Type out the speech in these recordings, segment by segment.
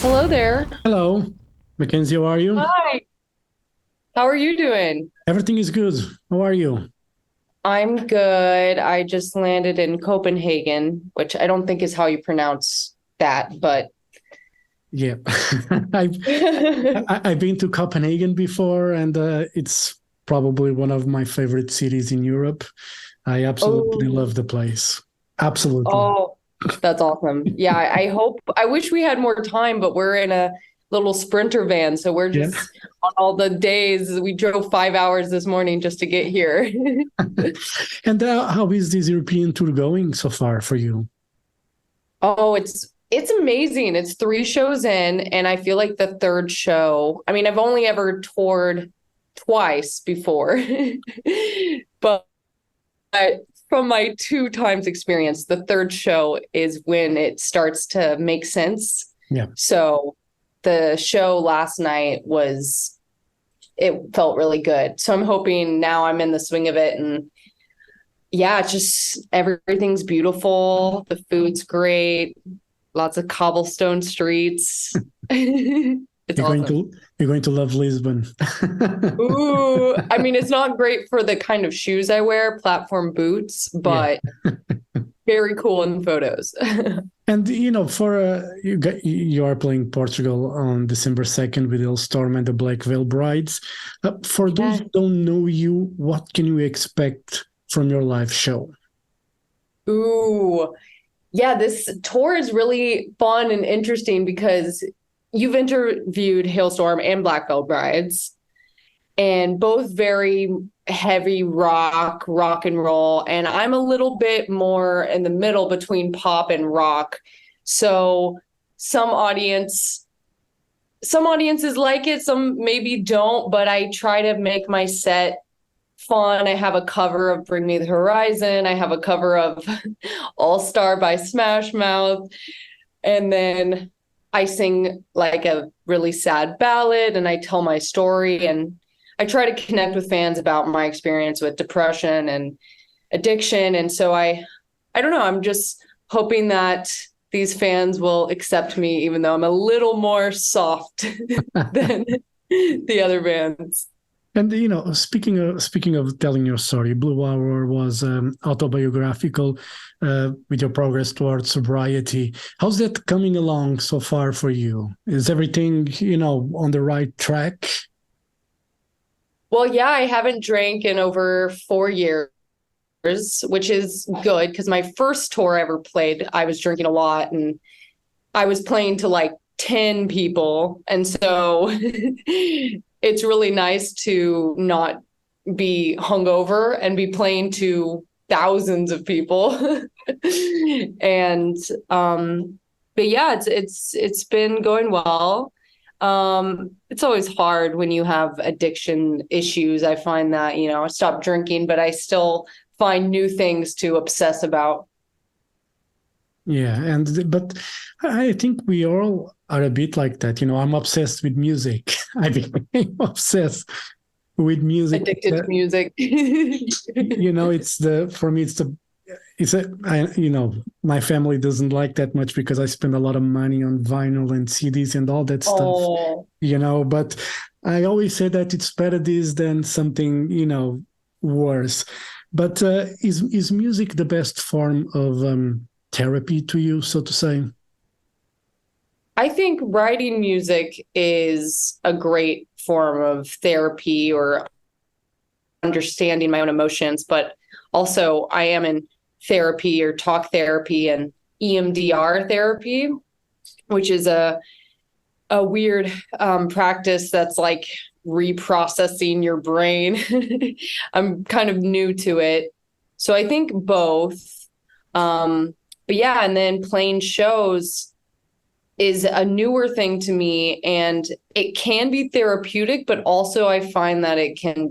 Hello there. Hello, McKenzie, how are you? Hi. How are you doing? Everything is good. How are you? I'm good. I just landed in Copenhagen, which I don't think is how you pronounce that, but Yeah, I've I've been to Copenhagen before, and it's probably one of my favorite cities in Europe. I absolutely oh, love the place. Absolutely. oh, that's awesome. Yeah, I wish we had more time, but we're in a little sprinter van, so we're Yeah. just on all the days. We drove 5 hours this morning just to get here. And how is this European tour going so far for you? Oh, it's amazing. It's three shows in, and I feel like the third show, I mean, I've only ever toured twice before, but from my two times experience, the third show is when it starts to make sense. Yeah. So the show last night it felt really good. So I'm hoping now I'm in the swing of it, and yeah, it's just everything's beautiful. The food's great. Lots of cobblestone streets. It's You're going awesome. to you're going to love Lisbon. Ooh, I mean, it's not great for the kind of shoes I wear, platform boots, Yeah. but very cool in photos. And for you are playing Portugal on December 2nd with Halestorm and the Black Veil Brides. For those Yeah. who don't know you, what can you expect from your live show? Ooh, yeah, this tour is really fun and interesting because you've interviewed Hailstorm and Black Veil Brides, and both very heavy rock and roll. And I'm a little bit more in the middle between pop and rock. So some audience, some audiences like it, some maybe don't, but I try to make my set fun. I have a cover of Bring Me the Horizon. I have a cover of All Star by Smash Mouth. And then I sing like a really sad ballad and I tell my story and I try to connect with fans about my experience with depression and addiction. And so I don't know, I'm just hoping that these fans will accept me even though I'm a little more soft than the other bands. And speaking of telling your story, Blue Hour was autobiographical with your progress towards sobriety. How's that coming along so far for you? Is everything on the right track? Well, yeah, I haven't drank in over 4 years, which is good because my first tour I ever played, I was drinking a lot and I was playing to like 10 people. And so it's really nice to not be hungover and be playing to thousands of people. and but yeah, it's been going well. It's always hard when you have addiction issues. I find that, I stopped drinking, but I still find new things to obsess about. Yeah, but I think we all are a bit like that. I'm obsessed with music. I became obsessed with music. Addicted to music. It's the for me it's a I, my family doesn't like that much because I spend a lot of money on vinyl and CDs and all that stuff. Oh, But I always say that it's better this than something worse. But is music the best form of therapy to you, so to say? I think writing music is a great form of therapy or understanding my own emotions, but also I am in therapy or talk therapy and EMDR therapy, which is a weird practice that's like reprocessing your brain. I'm kind of new to it. So I think both. But yeah, and then playing shows is a newer thing to me and it can be therapeutic, but also I find that it can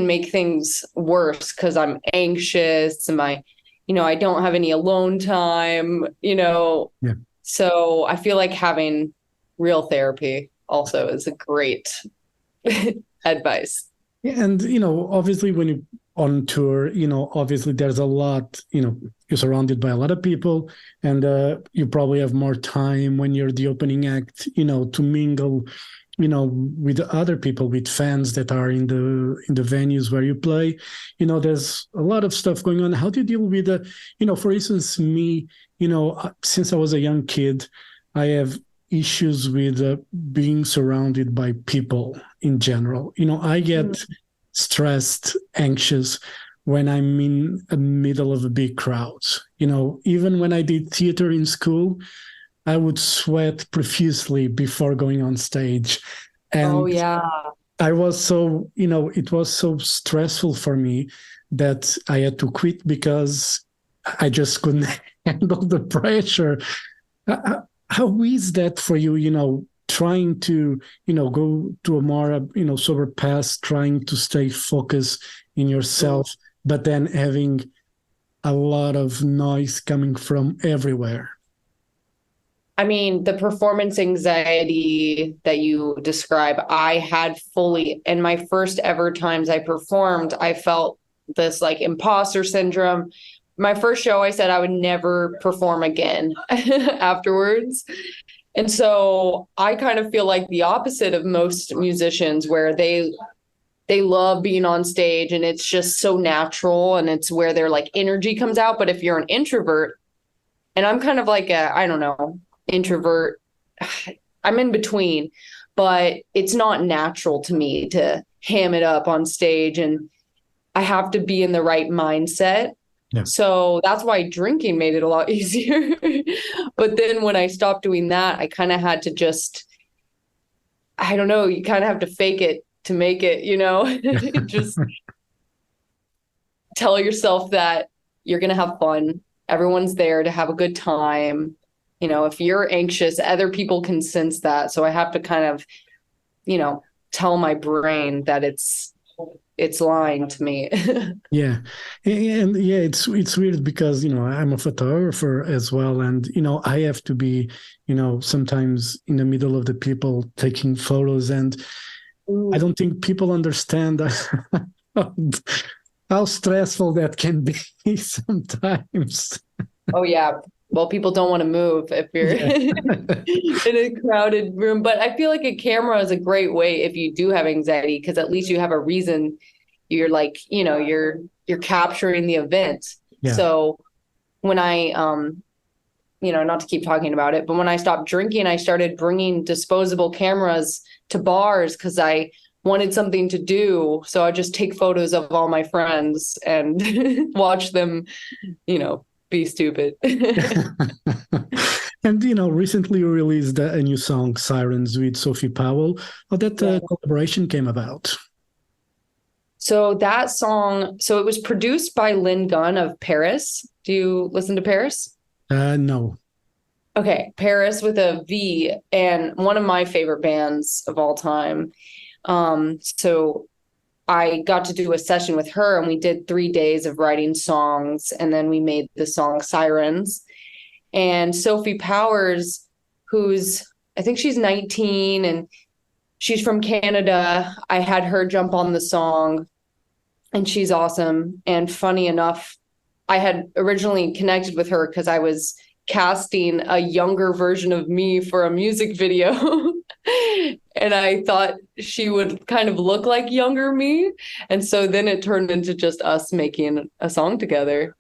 make things worse because I'm anxious and I don't have any alone time. Yeah. So I feel like having real therapy also is a great advice. And obviously when you on tour, obviously there's a lot, you're surrounded by a lot of people, and you probably have more time when you're the opening act, to mingle, with other people, with fans that are in the venues where you play. There's a lot of stuff going on. How do you deal with for instance, me, since I was a young kid, I have issues with being surrounded by people in general. I get stressed, anxious when I'm in the middle of a big crowd. Even when I did theater in school, I would sweat profusely before going on stage. And I was so, it was so stressful for me that I had to quit because I just couldn't handle the pressure. How is that for you, trying to, go to a more, sober path, trying to stay focused in yourself, but then having a lot of noise coming from everywhere? I mean, the performance anxiety that you describe, I had fully, in my first ever times I performed, I felt this like imposter syndrome. My first show, I said I would never perform again afterwards. And so I kind of feel like the opposite of most musicians, where they love being on stage and it's just so natural and it's where their like energy comes out. But if you're an introvert, and I'm kind of like I don't know, introvert, I'm in between, but it's not natural to me to ham it up on stage, and I have to be in the right mindset. Yeah. So that's why drinking made it a lot easier. But then when I stopped doing that, I kind of had to just, I don't know, you kind of have to fake it to make it, just tell yourself that you're going to have fun. Everyone's there to have a good time. If you're anxious, other people can sense that. So I have to kind of, tell my brain that it's lying to me. Yeah. And yeah, it's weird because, I'm a photographer as well. And, I have to be, sometimes in the middle of the people taking photos. And I don't think people understand how stressful that can be sometimes. Oh, yeah. Well, people don't want to move if you're in a crowded room. But I feel like a camera is a great way if you do have anxiety, because at least you have a reason. You're like, you're capturing the event. Yeah. So when I, not to keep talking about it, but when I stopped drinking, I started bringing disposable cameras to bars because I wanted something to do. So I just take photos of all my friends and watch them, be stupid. And, recently you released a new song, Sirens, with Sophie Powell. How that collaboration came about? So that song, it was produced by Lynn Gunn of Paris. Do you listen to Paris? No. Okay, Paris with a V, and one of my favorite bands of all time. So I got to do a session with her, and we did 3 days of writing songs, and then we made the song Sirens. And Sophie Powers, I think she's 19, and she's from Canada. I had her jump on the song, and she's awesome. And funny enough, I had originally connected with her because I was casting a younger version of me for a music video. And I thought she would kind of look like younger me. And so then it turned into just us making a song together.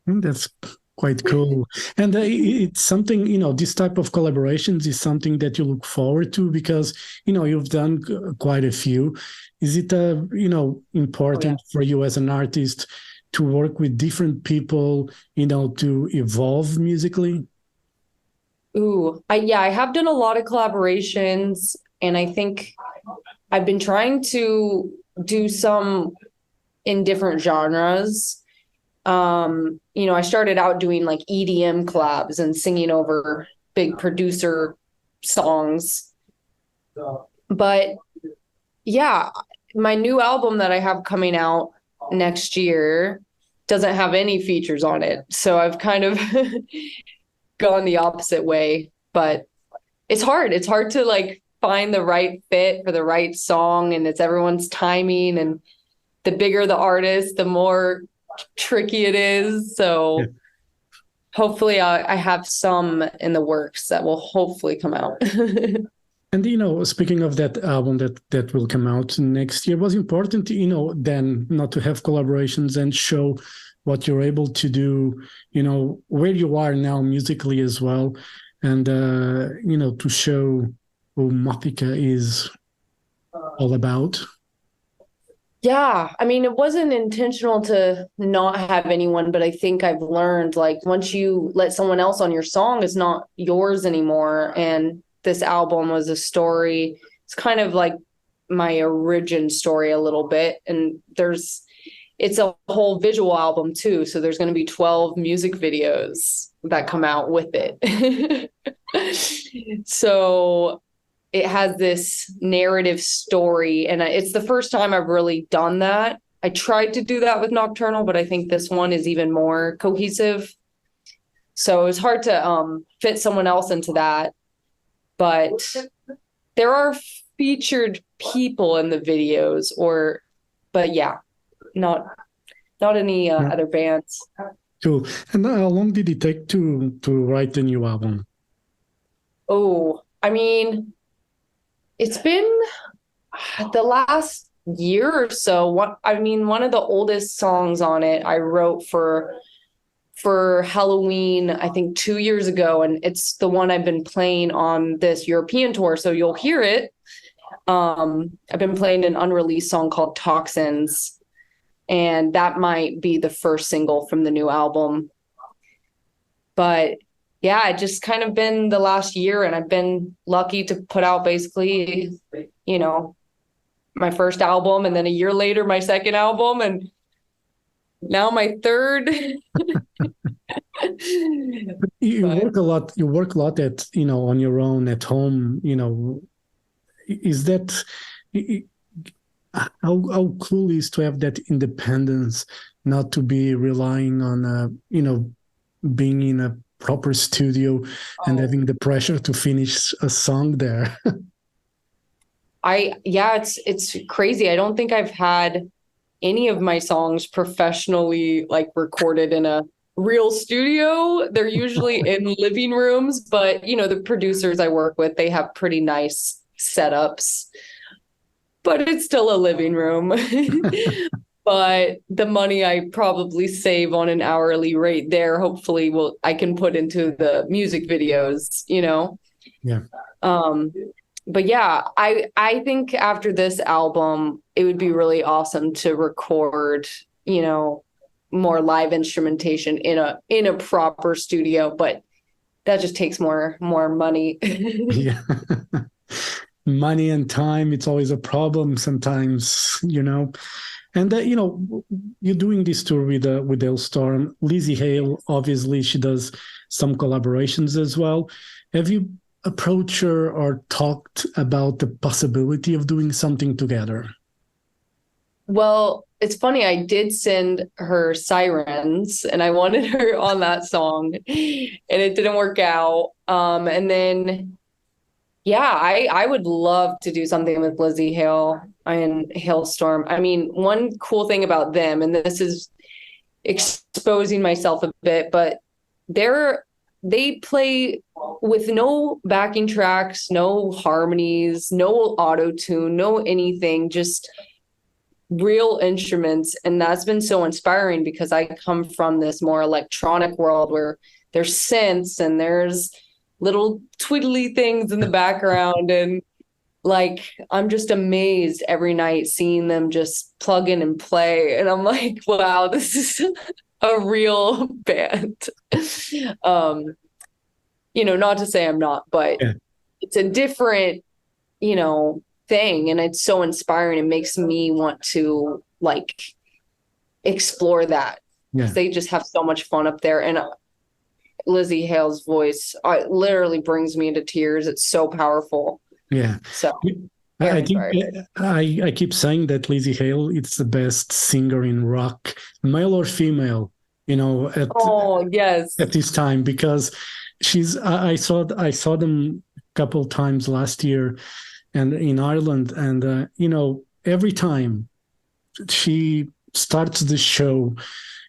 That's quite cool. And it's something, this type of collaborations is something that you look forward to because, you've done quite a few. Is it, important for you as an artist to work with different people, to evolve musically? Ooh, I have done a lot of collaborations, and I think I've been trying to do some in different genres. I started out doing like EDM collabs and singing over big producer songs. But yeah, my new album that I have coming out next year doesn't have any features on it. So I've kind of gone the opposite way, but it's hard. It's hard to like find the right fit for the right song, and it's everyone's timing, and the bigger the artist, the more tricky it is. So hopefully I have some in the works that will hopefully come out. And speaking of that album that will come out next year, was important, then not to have collaborations and show what you're able to do, where you are now musically as well, and to show who MOTHICA is all about. Yeah, I mean, it wasn't intentional to not have anyone, but I think I've learned like once you let someone else on your song, it's not yours anymore. And this album was a story. It's kind of like my origin story a little bit. And it's a whole visual album too. So there's going to be 12 music videos that come out with it. So it has this narrative story, and it's the first time I've really done that. I tried to do that with Nocturnal, but I think this one is even more cohesive. So it was hard to fit someone else into that. But there are featured people in the videos, but yeah, not any other bands. Cool. And how long did it take to write the new album? Oh, I mean, it's been the last year or so. One of the oldest songs on it I wrote for Halloween, I think 2 years ago, and it's the one I've been playing on this European tour, so you'll hear it. I've been playing an unreleased song called Toxins, and that might be the first single from the new album. But yeah, it just kind of been the last year, and I've been lucky to put out basically, my first album, and then a year later, my second album, and now my third. You work a lot. You work a lot at on your own at home. Is that how cool is to have that independence, not to be relying on being in a proper studio and having the pressure to finish a song there. It's crazy. I don't think I've had any of my songs professionally like recorded in a real studio. They're usually in living rooms, but the producers I work with, they have pretty nice setups, but it's still a living room. But the money I probably save on an hourly rate there, hopefully I can put into the music videos, Yeah. But yeah, I think after this album, it would be really awesome to record, more live instrumentation in a proper studio, but that just takes more money. Yeah. Money and time, it's always a problem sometimes, And you're doing this tour with Halestorm. Lizzie Hale, obviously, she does some collaborations as well. Have you approached her or talked about the possibility of doing something together? Well, it's funny. I did send her Sirens, and I wanted her on that song, and it didn't work out. And then, yeah, I would love to do something with Lizzie Hale and Halestorm. I mean, one cool thing about them, and this is exposing myself a bit, but they play with no backing tracks, no harmonies, no auto tune, no anything, just real instruments. And that's been so inspiring because I come from this more electronic world where there's synths and there's little twiddly things in the background, and like I'm just amazed every night seeing them just plug in and play, and I'm like, wow, this is a real band. Not to say I'm not, but yeah. It's a different thing, and it's so inspiring. It makes me want to like explore that. Yeah. They just have so much fun up there, and Lizzie Hale's voice literally brings me into tears. It's so powerful. Yeah. So I think I keep saying that Lizzie Hale is the best singer in rock, male or female, yes, at this time, because I saw them a couple times last year and in Ireland, and every time she starts the show,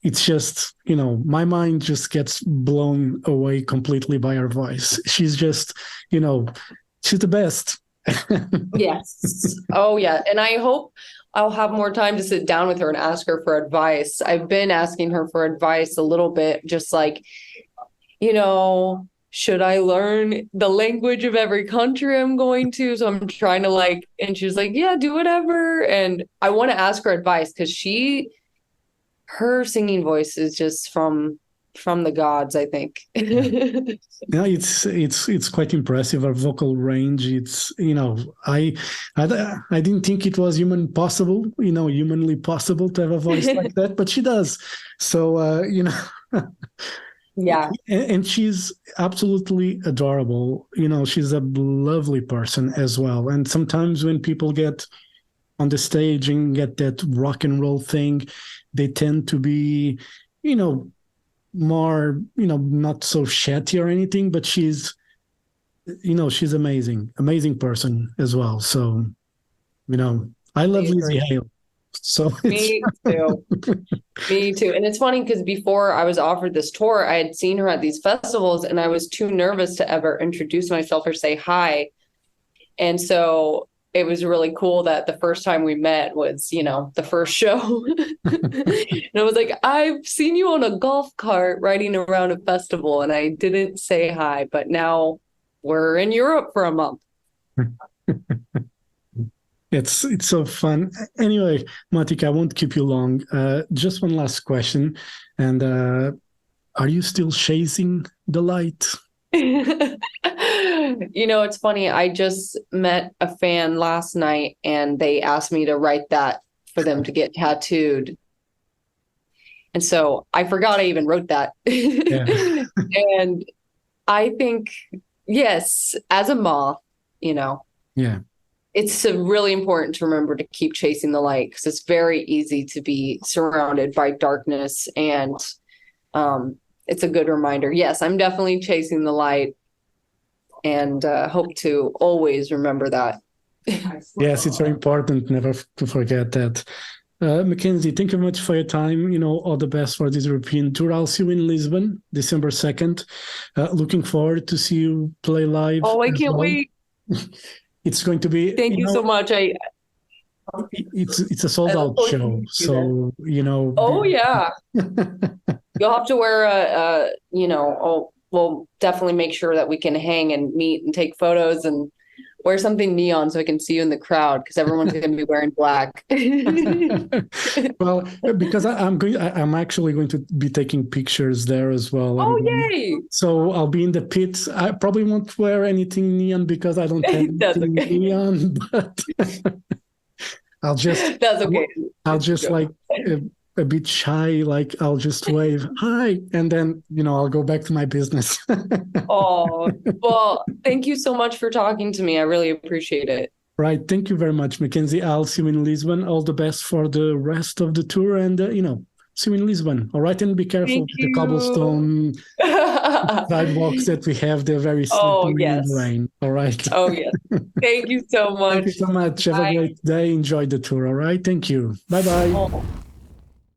it's just, my mind just gets blown away completely by her voice. She's just, she's the best. Yes. Oh, yeah. And I hope I'll have more time to sit down with her and ask her for advice. I've been asking her for advice a little bit, just like, should I learn the language of every country I'm going to? So I'm trying to and she's like, yeah, do whatever. And I want to ask her advice because her singing voice is just from the gods, I think. Yeah, it's quite impressive. Our vocal range. It's I didn't think it was humanly possible to have a voice like that, but she does. So Yeah. And she's absolutely adorable. She's a lovely person as well. And sometimes when people get on the stage and get that rock and roll thing, they tend to be, more, not so chatty or anything, but she's amazing person as well. So, I love Lizzie Hale. So me too. Me too. And it's funny because before I was offered this tour, I had seen her at these festivals and I was too nervous to ever introduce myself or say hi. And so it was really cool that the first time we met was, the first show. And I was like, I've seen you on a golf cart riding around a festival and I didn't say hi, but now we're in Europe for a month. It's so fun. Anyway, MOTHICA, I won't keep you long. Just one last question. And are you still chasing the light? It's funny. I just met a fan last night and they asked me to write that for them to get tattooed. And so I forgot I even wrote that. Yeah. And I think, yes, as a moth, yeah, it's really important to remember to keep chasing the light because it's very easy to be surrounded by darkness. And it's a good reminder. Yes, I'm definitely chasing the light and hope to always remember that. Yes, it's very important never to forget that. McKenzie, thank you very much for your time. All the best for this European tour. I'll see you in Lisbon, December 2nd. Looking forward to see you play live. Oh, I can't wait. It's going to be. Thank you so much. It's a sold out show, so Oh yeah. You'll have to wear we'll definitely make sure that we can hang and meet and take photos and wear something neon so I can see you in the crowd because everyone's going to be wearing black. Well, because I'm actually going to be taking pictures there as well. Oh, yay! So I'll be in the pits. I probably won't wear anything neon because I don't have anything neon, but I'll just. That's okay. I'll just a bit shy, I'll just wave hi, and then I'll go back to my business. Oh, well, thank you so much for talking to me. I really appreciate it. Right, thank you very much, McKenzie. I'll see you in Lisbon. All the best for the rest of the tour, and see you in Lisbon. All right, and be careful with the cobblestone sidewalks that we have. They're very slippery in the rain. All right. Oh yes. Thank you so much. Thank you so much. Have a great day. Enjoy the tour. All right. Thank you. Bye bye.